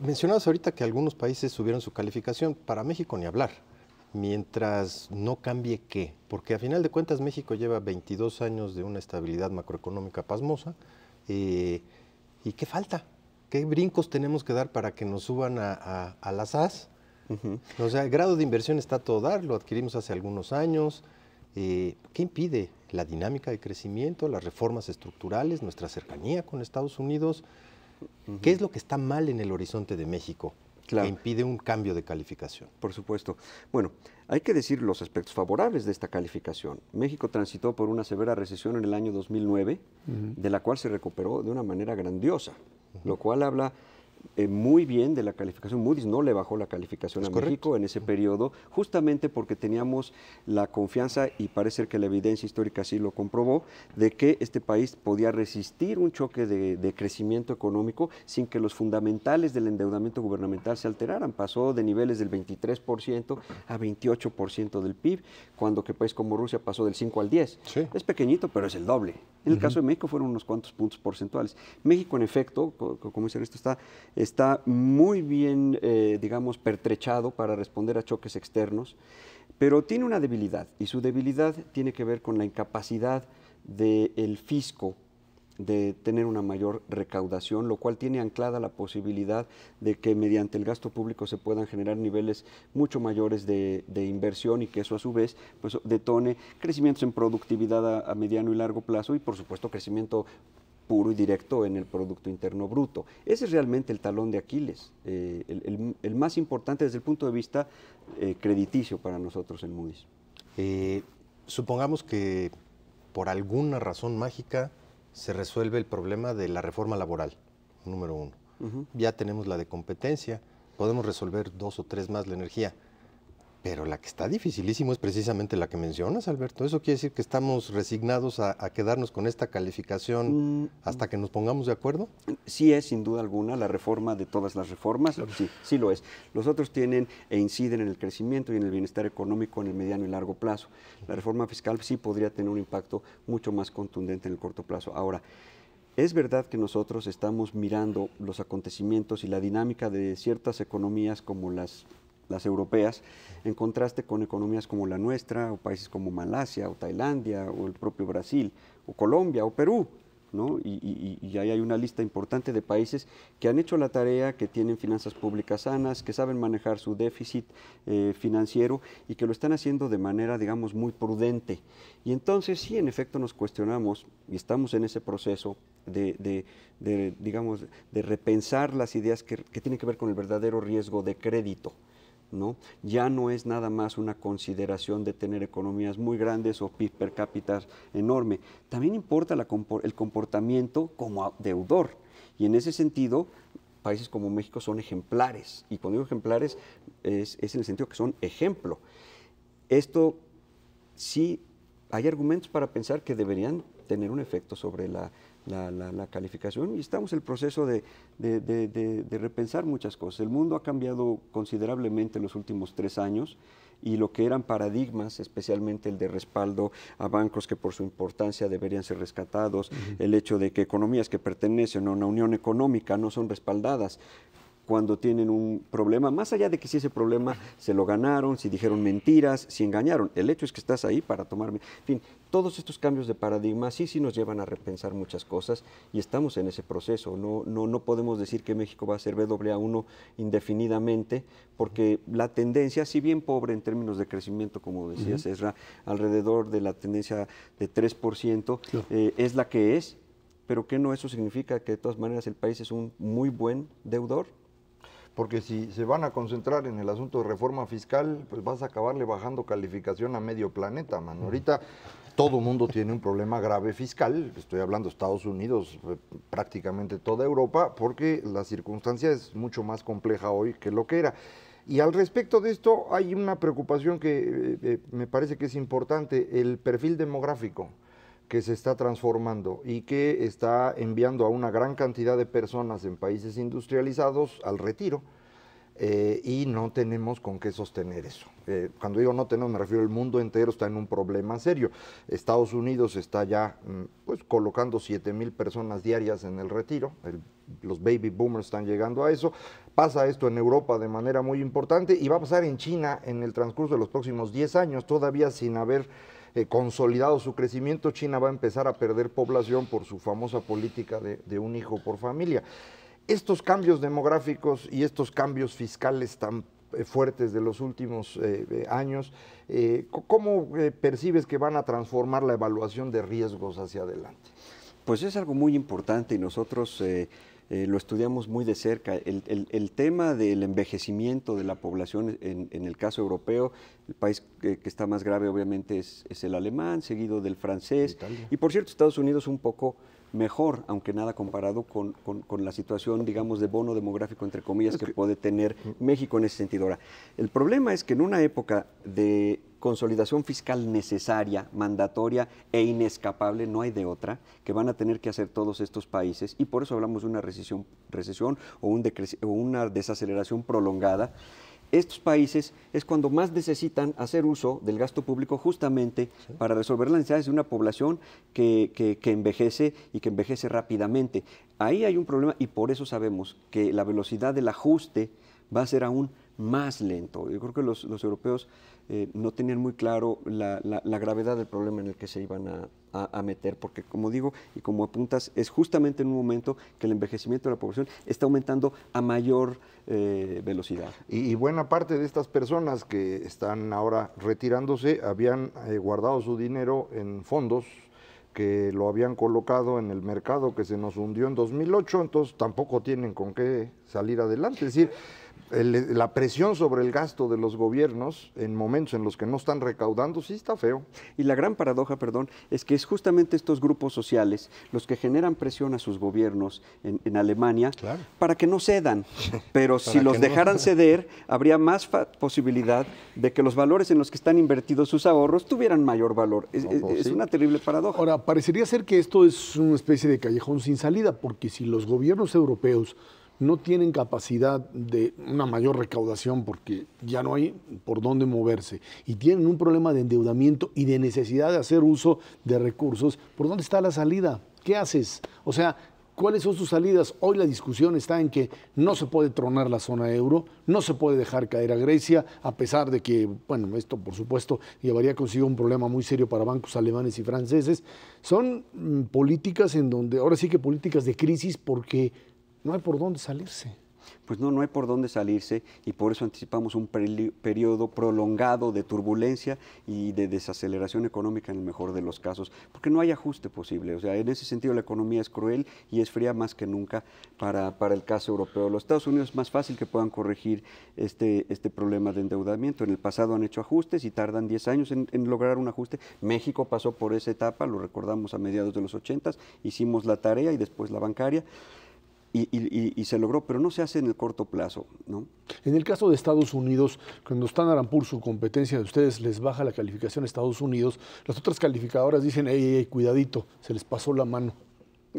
mencionabas ahorita que algunos países subieron su calificación. Para México ni hablar. Mientras no cambie qué, porque a final de cuentas México lleva 22 años de una estabilidad macroeconómica pasmosa, ¿y qué falta? ¿Qué brincos tenemos que dar para que nos suban a las As? O sea, el grado de inversión está a todo dar, lo adquirimos hace algunos años. ¿Qué impide? La dinámica de crecimiento, las reformas estructurales, nuestra cercanía con Estados Unidos. ¿Qué es lo que está mal en el horizonte de México? Claro. Que impide un cambio de calificación. Por supuesto. Bueno, hay que decir los aspectos favorables de esta calificación. México transitó por una severa recesión en el año 2009, de la cual se recuperó de una manera grandiosa, lo cual habla muy bien de la calificación. Moody's no le bajó la calificación a México en ese periodo, justamente porque teníamos la confianza, y parece ser que la evidencia histórica sí lo comprobó, de que este país podía resistir un choque de crecimiento económico sin que los fundamentales del endeudamiento gubernamental se alteraran. Pasó de niveles del 23% a 28% del PIB, cuando que país como Rusia pasó del 5 al 10. Sí. Es pequeñito, pero es el doble. En el caso de México fueron unos cuantos puntos porcentuales. México, en efecto, como dice esto, está muy bien, digamos, pertrechado para responder a choques externos, pero tiene una debilidad, y su debilidad tiene que ver con la incapacidad del fisco de tener una mayor recaudación, lo cual tiene anclada la posibilidad de que mediante el gasto público se puedan generar niveles mucho mayores de inversión, y que eso a su vez pues, detone crecimientos en productividad a mediano y largo plazo, y por supuesto crecimiento puro y directo en el Producto Interno Bruto. Ese es realmente el talón de Aquiles, el más importante desde el punto de vista crediticio para nosotros en Moody's. Supongamos que por alguna razón mágica se resuelve el problema de la reforma laboral, número uno. Ya tenemos la de competencia, podemos resolver 2 o 3 más la energía. Pero la que está dificilísimo es precisamente la que mencionas, Alberto. ¿Eso quiere decir que estamos resignados a quedarnos con esta calificación hasta que nos pongamos de acuerdo? Sí es, sin duda alguna, la reforma de todas las reformas. Claro. Sí lo es. Los otros tienen e inciden en el crecimiento y en el bienestar económico en el mediano y largo plazo. La reforma fiscal sí podría tener un impacto mucho más contundente en el corto plazo. Ahora, Es verdad que nosotros estamos mirando los acontecimientos y la dinámica de ciertas economías como las europeas, en contraste con economías como la nuestra, o países como Malasia, o Tailandia, o el propio Brasil, o Colombia, o Perú, ¿no? Y ahí hay una lista importante de países que han hecho la tarea, que tienen finanzas públicas sanas, que saben manejar su déficit financiero y que lo están haciendo de manera, digamos, muy prudente. Y entonces sí, en efecto, nos cuestionamos y estamos en ese proceso digamos, de repensar las ideas que tienen que ver con el verdadero riesgo de crédito, ¿no? Ya no es nada más una consideración de tener economías muy grandes o PIB per cápita enorme. También importa el comportamiento como deudor. Y en ese sentido, países como México son ejemplares. Y cuando digo ejemplares, es en el sentido que son ejemplo. Esto sí, hay argumentos para pensar que deberían tener un efecto sobre la calificación, y estamos en el proceso de repensar muchas cosas. El mundo ha cambiado considerablemente en los últimos 3 años, y lo que eran paradigmas, especialmente el de respaldo a bancos que por su importancia deberían ser rescatados, el hecho de que economías que pertenecen a una unión económica no son respaldadas cuando tienen un problema, más allá de que si ese problema se lo ganaron, si dijeron mentiras, si engañaron. El hecho es que estás ahí para tomarme. En fin, todos estos cambios de paradigma sí nos llevan a repensar muchas cosas, y estamos en ese proceso. No podemos decir que México va a ser Baa1 indefinidamente, porque la tendencia, si bien pobre en términos de crecimiento, como decía Cesra, alrededor de la tendencia de 3%, es la que es, pero que no eso significa que de todas maneras el país es un muy buen deudor. Porque si se van a concentrar en el asunto de reforma fiscal, pues vas a acabarle bajando calificación a medio planeta, mano. Ahorita todo el mundo tiene un problema grave fiscal, estoy hablando de Estados Unidos, prácticamente toda Europa, porque la circunstancia es mucho más compleja hoy que lo que era. Y al respecto de esto hay una preocupación que me parece que es importante, el perfil demográfico que se está transformando y que está enviando a una gran cantidad de personas en países industrializados al retiro, y no tenemos con qué sostener eso. Cuando digo no tenemos, me refiero al mundo entero está en un problema serio. Estados Unidos está ya pues colocando 7,000 personas diarias en el retiro, los baby boomers están llegando a eso. Pasa esto en Europa de manera muy importante y va a pasar en China en el transcurso de los próximos 10 años, todavía sin haber consolidado su crecimiento. China va a empezar a perder población por su famosa política de un hijo por familia. Estos cambios demográficos y estos cambios fiscales tan fuertes de los últimos años, ¿cómo percibes que van a transformar la evaluación de riesgos hacia adelante? Pues es algo muy importante y nosotros lo estudiamos muy de cerca. El tema del envejecimiento de la población en el caso europeo, el país que está más grave obviamente es el alemán, seguido del francés, Italia. Y por cierto Estados Unidos un poco mejor, aunque nada comparado con la situación, digamos, de bono demográfico, entre comillas, que puede tener México en ese sentido. Ahora, el problema es que en una época de consolidación fiscal necesaria, mandatoria e inescapable, no hay de otra, que van a tener que hacer todos estos países, y por eso hablamos de una recesión o una desaceleración prolongada. Estos países es cuando más necesitan hacer uso del gasto público justamente para resolver las necesidades de una población que envejece y que envejece rápidamente. Ahí hay un problema y por eso sabemos que la velocidad del ajuste va a ser aún más lento. Yo creo que los europeos no tenían muy claro la gravedad del problema en el que se iban a meter, porque como digo y como apuntas, es justamente en un momento que el envejecimiento de la población está aumentando a mayor velocidad. Y buena parte de estas personas que están ahora retirándose habían guardado su dinero en fondos que lo habían colocado en el mercado que se nos hundió en 2008, entonces tampoco tienen con qué salir adelante. Es decir, la presión sobre el gasto de los gobiernos en momentos en los que no están recaudando sí está feo. Y la gran paradoja, perdón, es que es justamente estos grupos sociales los que generan presión a sus gobiernos en Alemania para que no cedan. Pero si los dejaran ceder, habría más posibilidad de que los valores en los que están invertidos sus ahorros tuvieran mayor valor. Es una terrible paradoja. Ahora, parecería ser que esto es una especie de callejón sin salida, porque si los gobiernos europeos no tienen capacidad de una mayor recaudación porque ya no hay por dónde moverse y tienen un problema de endeudamiento y de necesidad de hacer uso de recursos, ¿por dónde está la salida? ¿Qué haces? O sea, ¿cuáles son sus salidas? Hoy la discusión está en que no se puede tronar la zona euro, no se puede dejar caer a Grecia, a pesar de que, bueno, esto por supuesto llevaría consigo un problema muy serio para bancos alemanes y franceses. Son políticas en donde, ahora sí que políticas de crisis porque no hay por dónde salirse. Pues no hay por dónde salirse y por eso anticipamos un periodo prolongado de turbulencia y de desaceleración económica en el mejor de los casos, porque no hay ajuste posible. O sea, en ese sentido la economía es cruel y es fría más que nunca para el caso europeo. Los Estados Unidos es más fácil que puedan corregir este problema de endeudamiento. En el pasado han hecho ajustes y tardan 10 años en lograr un ajuste. México pasó por esa etapa, lo recordamos a mediados de los 80s, hicimos la tarea y después la bancaria. Y se logró, pero no se hace en el corto plazo, ¿no? En el caso de Estados Unidos, cuando Standard & Poor's, su competencia de ustedes, les baja la calificación a Estados Unidos, las otras calificadoras dicen, ey, cuidadito, se les pasó la mano.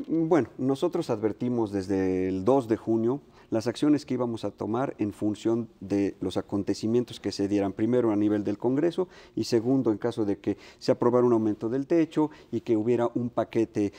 Bueno, nosotros advertimos desde el 2 de junio las acciones que íbamos a tomar en función de los acontecimientos que se dieran, primero a nivel del Congreso y segundo en caso de que se aprobara un aumento del techo y que hubiera un paquete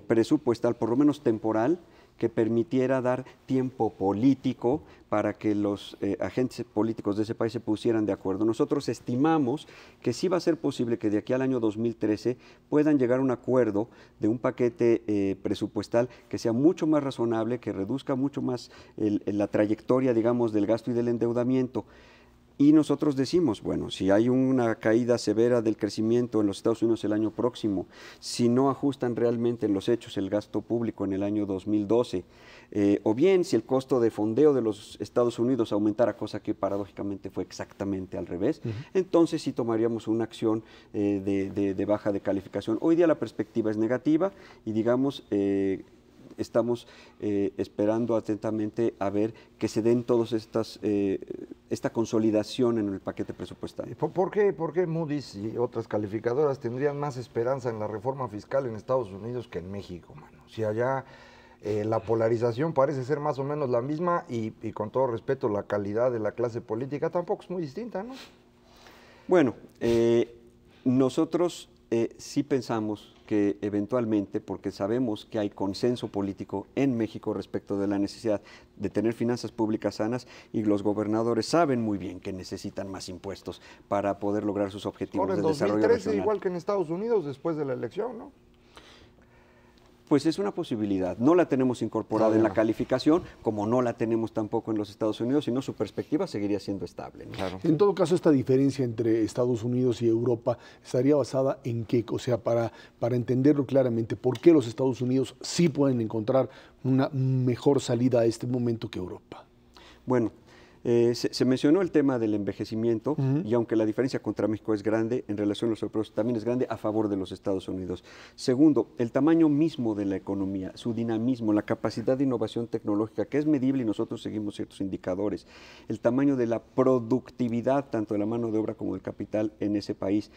presupuestal, por lo menos temporal, que permitiera dar tiempo político para que los agentes políticos de ese país se pusieran de acuerdo. Nosotros estimamos que sí va a ser posible que de aquí al año 2013 puedan llegar a un acuerdo de un paquete presupuestal que sea mucho más razonable, que reduzca mucho más la trayectoria, digamos, del gasto y del endeudamiento. Y nosotros decimos, bueno, si hay una caída severa del crecimiento en los Estados Unidos el año próximo, si no ajustan realmente en los hechos el gasto público en el año 2012, o bien si el costo de fondeo de los Estados Unidos aumentara, cosa que paradójicamente fue exactamente al revés, entonces sí tomaríamos una acción de baja de calificación. Hoy día la perspectiva es negativa y digamos... estamos esperando atentamente a ver que se den todas esta consolidación en el paquete presupuestario. ¿Por qué Moody's y otras calificadoras tendrían más esperanza en la reforma fiscal en Estados Unidos que en México, mano? Si allá la polarización parece ser más o menos la misma y con todo respeto la calidad de la clase política tampoco es muy distinta, ¿no? Bueno, nosotros sí pensamos que eventualmente, porque sabemos que hay consenso político en México respecto de la necesidad de tener finanzas públicas sanas y los gobernadores saben muy bien que necesitan más impuestos para poder lograr sus objetivos de desarrollo regional. Ahora en 2013 igual que en Estados Unidos después de la elección, ¿no? Pues es una posibilidad. No la tenemos incorporada en la calificación, como no la tenemos tampoco en los Estados Unidos, sino su perspectiva seguiría siendo estable, ¿no? Claro. En todo caso, esta diferencia entre Estados Unidos y Europa estaría basada en qué, o sea, para entenderlo claramente, ¿por qué los Estados Unidos sí pueden encontrar una mejor salida a este momento que Europa? Bueno, se mencionó el tema del envejecimiento y aunque la diferencia contra México es grande, en relación a los europeos también es grande a favor de los Estados Unidos. Segundo, el tamaño mismo de la economía, su dinamismo, la capacidad de innovación tecnológica, que es medible y nosotros seguimos ciertos indicadores, el tamaño de la productividad, tanto de la mano de obra como del capital en ese país.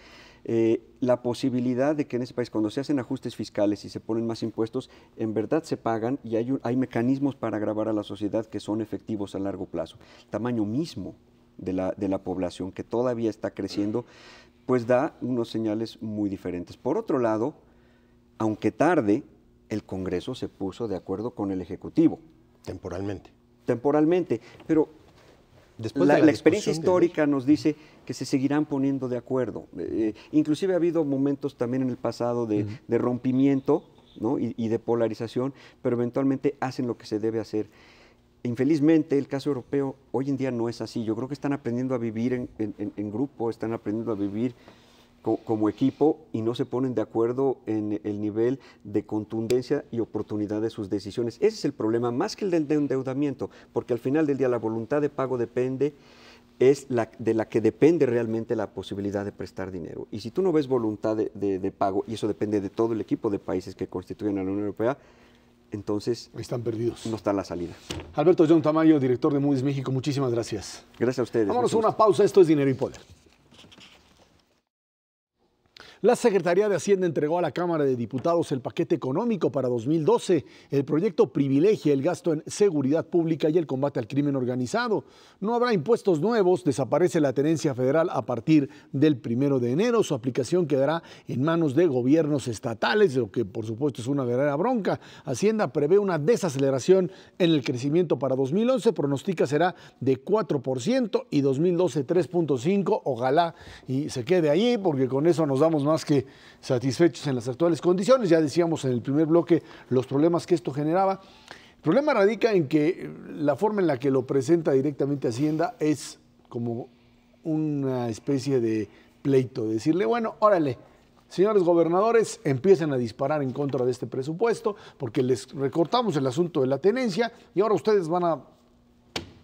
La posibilidad de que en ese país, cuando se hacen ajustes fiscales y se ponen más impuestos, en verdad se pagan y hay mecanismos para agravar a la sociedad que son efectivos a largo plazo. El tamaño mismo de la población, que todavía está creciendo, pues da unos señales muy diferentes. Por otro lado, aunque tarde, el Congreso se puso de acuerdo con el Ejecutivo. Temporalmente, pero... Después la experiencia histórica nos dice que se seguirán poniendo de acuerdo. Inclusive ha habido momentos también en el pasado de rompimiento, ¿no? y de polarización, pero eventualmente hacen lo que se debe hacer. Infelizmente, el caso europeo hoy en día no es así. Yo creo que están aprendiendo a vivir en grupo, están aprendiendo a vivir como equipo y no se ponen de acuerdo en el nivel de contundencia y oportunidad de sus decisiones. Ese es el problema, más que el del endeudamiento, porque al final del día la voluntad de pago es de la que depende realmente la posibilidad de prestar dinero. Y si tú no ves voluntad de pago, y eso depende de todo el equipo de países que constituyen a la Unión Europea, entonces están perdidos. No está la salida. Alberto John Tamayo, director de Moody's México, muchísimas gracias. Gracias a ustedes. Vámonos a una pausa, esto es Dinero y Poder. La Secretaría de Hacienda entregó a la Cámara de Diputados el paquete económico para 2012. El proyecto privilegia el gasto en seguridad pública y el combate al crimen organizado. No habrá impuestos nuevos, desaparece la tenencia federal a partir del 1 de enero. Su aplicación quedará en manos de gobiernos estatales, lo que por supuesto es una verdadera bronca. Hacienda prevé una desaceleración en el crecimiento para 2011, pronostica será de 4% y 2012 3.5%. Ojalá y se quede ahí, porque con eso nos damos más que satisfechos en las actuales condiciones. Ya decíamos en el primer bloque los problemas que esto generaba. El problema radica en que la forma en la que lo presenta directamente Hacienda es como una especie de pleito, de decirle, bueno, órale, señores gobernadores, empiecen a disparar en contra de este presupuesto porque les recortamos el asunto de la tenencia y ahora ustedes van a,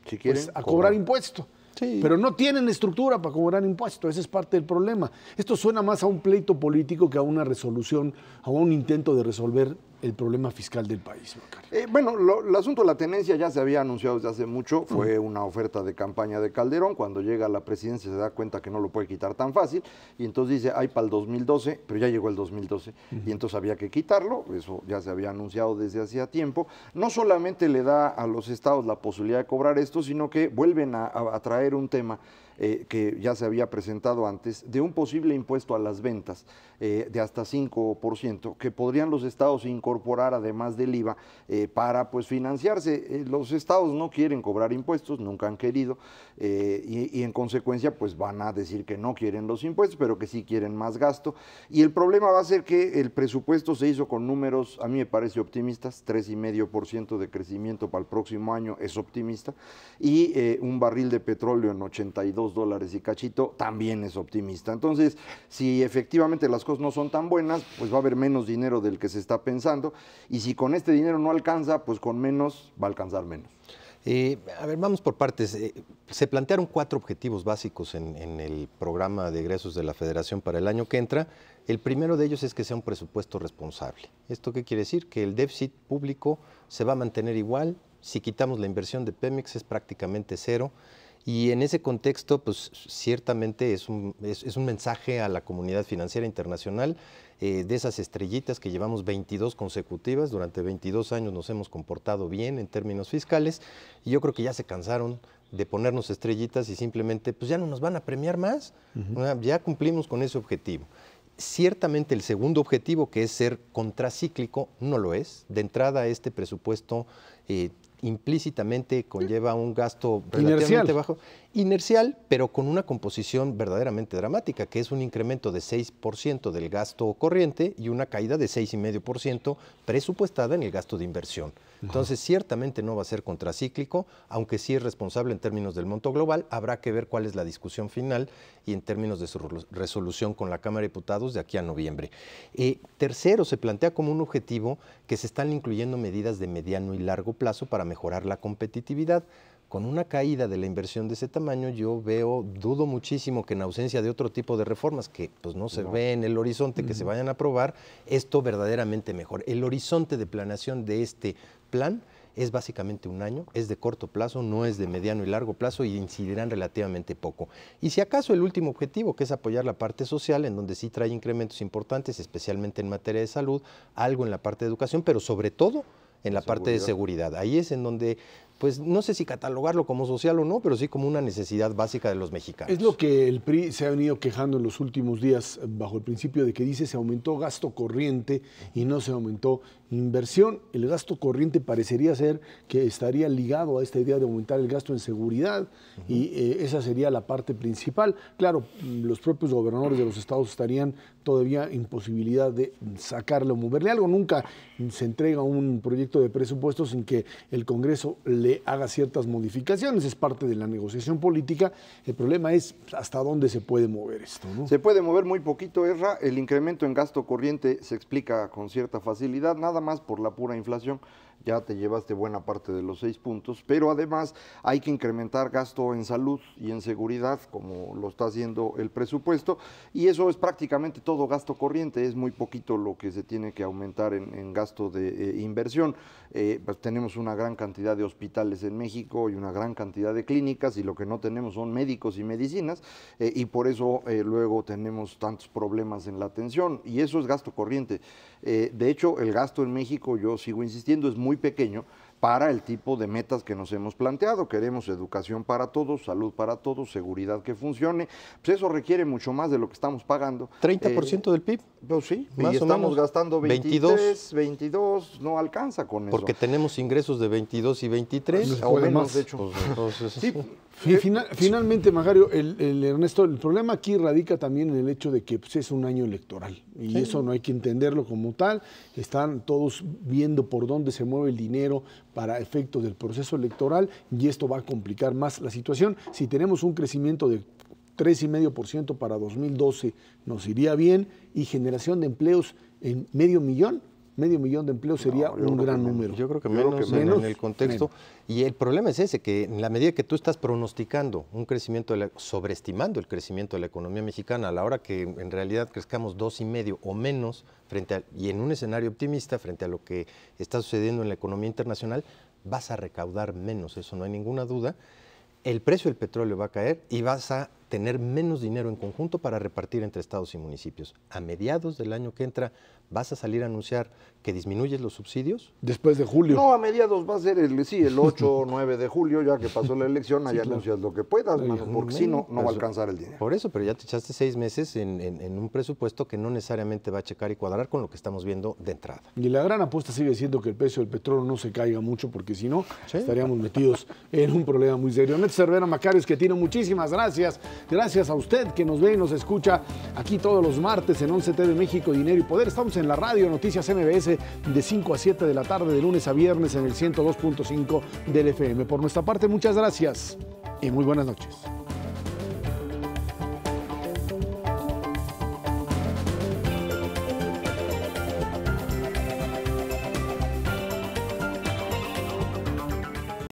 si quieren, a cobrar impuesto. Sí. Pero no tienen estructura para cobrar impuestos, ese es parte del problema. Esto suena más a un pleito político que a una resolución, a un intento de resolver el problema fiscal del país, Macario. Bueno, el asunto de la tenencia ya se había anunciado desde hace mucho, fue una oferta de campaña de Calderón, cuando llega a la presidencia se da cuenta que no lo puede quitar tan fácil, y entonces dice, hay para el 2012, pero ya llegó el 2012, y entonces había que quitarlo, eso ya se había anunciado desde hacía tiempo. No solamente le da a los estados la posibilidad de cobrar esto, sino que vuelven a traer un tema que ya se había presentado antes, de un posible impuesto a las ventas de hasta 5%, que podrían los estados incorporar además del IVA para pues financiarse. Los estados no quieren cobrar impuestos, nunca han querido, y en consecuencia pues van a decir que no quieren los impuestos, pero que sí quieren más gasto. Y el problema va a ser que el presupuesto se hizo con números, a mí me parece optimistas, 3,5% de crecimiento para el próximo año es optimista, y un barril de petróleo en $82 y cachito también es optimista. Entonces, si efectivamente las cosas no son tan buenas, pues va a haber menos dinero del que se está pensando, y si con este dinero no alcanza, pues con menos va a alcanzar menos. A ver, vamos por partes. Se plantearon 4 objetivos básicos en el programa de egresos de la Federación para el año que entra. El primero de ellos es que sea un presupuesto responsable. ¿Esto qué quiere decir? Que el déficit público se va a mantener igual. Si quitamos la inversión de Pemex es prácticamente cero. Y en ese contexto, pues ciertamente es un mensaje a la comunidad financiera internacional de esas estrellitas que llevamos 22 consecutivas. Durante 22 años nos hemos comportado bien en términos fiscales y yo creo que ya se cansaron de ponernos estrellitas y simplemente pues ya no nos van a premiar más. Ya cumplimos con ese objetivo. Ciertamente el segundo objetivo, que es ser contracíclico, no lo es. De entrada, este presupuesto implícitamente conlleva un gasto relativamente bajo, inercial, pero con una composición verdaderamente dramática, que es un incremento de 6% del gasto corriente y una caída de 6,5% presupuestada en el gasto de inversión. Entonces, ciertamente no va a ser contracíclico, aunque sí es responsable en términos del monto global. Habrá que ver cuál es la discusión final y en términos de su resolución con la Cámara de Diputados de aquí a noviembre. Tercero, se plantea como un objetivo que se están incluyendo medidas de mediano y largo plazo para mejorar la competitividad. Con una caída de la inversión de ese tamaño, yo dudo muchísimo que en ausencia de otro tipo de reformas que pues no se ve en el horizonte que se vayan a aprobar, esto verdaderamente mejore. El horizonte de planeación de este plan es básicamente un año, es de corto plazo, no es de mediano y largo plazo y incidirán relativamente poco. Y si acaso el último objetivo, que es apoyar la parte social, en donde sí trae incrementos importantes, especialmente en materia de salud, algo en la parte de educación, pero sobre todo en la parte de seguridad. Ahí es en donde, pues no sé si catalogarlo como social o no, pero sí como una necesidad básica de los mexicanos. Es lo que el PRI se ha venido quejando en los últimos días, bajo el principio de que dice se aumentó gasto corriente y no se aumentó inversión. El gasto corriente parecería ser que estaría ligado a esta idea de aumentar el gasto en seguridad y esa sería la parte principal. Claro, los propios gobernadores de los estados estarían todavía en posibilidad de sacarle o moverle algo. Nunca se entrega un proyecto de presupuesto sin que el Congreso le haga ciertas modificaciones. Es parte de la negociación política. El problema es hasta dónde se puede mover esto, ¿no? Se puede mover muy poquito, Ezra. El incremento en gasto corriente se explica con cierta facilidad, nada más por la pura inflación. ya te llevaste buena parte de los 6 puntos, pero además hay que incrementar gasto en salud y en seguridad, como lo está haciendo el presupuesto, y eso es prácticamente todo gasto corriente, es muy poquito lo que se tiene que aumentar en gasto de inversión. Pues tenemos una gran cantidad de hospitales en México y una gran cantidad de clínicas, y lo que no tenemos son médicos y medicinas, y por eso luego tenemos tantos problemas en la atención, y eso es gasto corriente. De hecho, el gasto en México, yo sigo insistiendo, es muy pequeño para el tipo de metas que nos hemos planteado. Queremos educación para todos, salud para todos, seguridad que funcione. Pues eso requiere mucho más de lo que estamos pagando. 30% del PIB. Pues sí, más y o estamos menos. gastando 23, 22, no alcanza con eso. Porque tenemos ingresos de 22 y 23. O menos, de hecho. Pues entonces, Sí, Finalmente, Macario, Ernesto, el problema aquí radica también en el hecho de que pues, es un año electoral y eso no hay que entenderlo como tal. Están todos viendo por dónde se mueve el dinero para efectos del proceso electoral y esto va a complicar más la situación. Si tenemos un crecimiento de 3,5% para 2012 nos iría bien, y generación de empleos en medio millón de empleos sería un gran número. Yo creo que menos en el contexto. Menos. Y el problema es ese, que en la medida que tú estás pronosticando un crecimiento, sobreestimando el crecimiento de la economía mexicana, a la hora que en realidad crezcamos 2,5 o menos, y en un escenario optimista frente a lo que está sucediendo en la economía internacional, vas a recaudar menos, eso no hay ninguna duda. El precio del petróleo va a caer y vas a tener menos dinero en conjunto para repartir entre estados y municipios. A mediados del año que entra, ¿vas a salir a anunciar que disminuyes los subsidios? Después de julio. No, a mediados va a ser el 8 o 9 de julio, ya que pasó la elección, ahí anuncias lo que puedas, mano, porque si no, no va a alcanzar el dinero. Por eso, pero ya te echaste 6 meses en un presupuesto que no necesariamente va a checar y cuadrar con lo que estamos viendo de entrada. Y la gran apuesta sigue siendo que el precio del petróleo no se caiga mucho, porque si no, estaríamos metidos en un problema muy serio. Ernesto Cervera, Macario Schettino, muchísimas gracias. Gracias a usted que nos ve y nos escucha aquí todos los martes en 11 TV México, Dinero y Poder. Estamos en la radio Noticias MBS de 5 a 7 de la tarde, de lunes a viernes en el 102.5 del FM. Por nuestra parte, muchas gracias y muy buenas noches.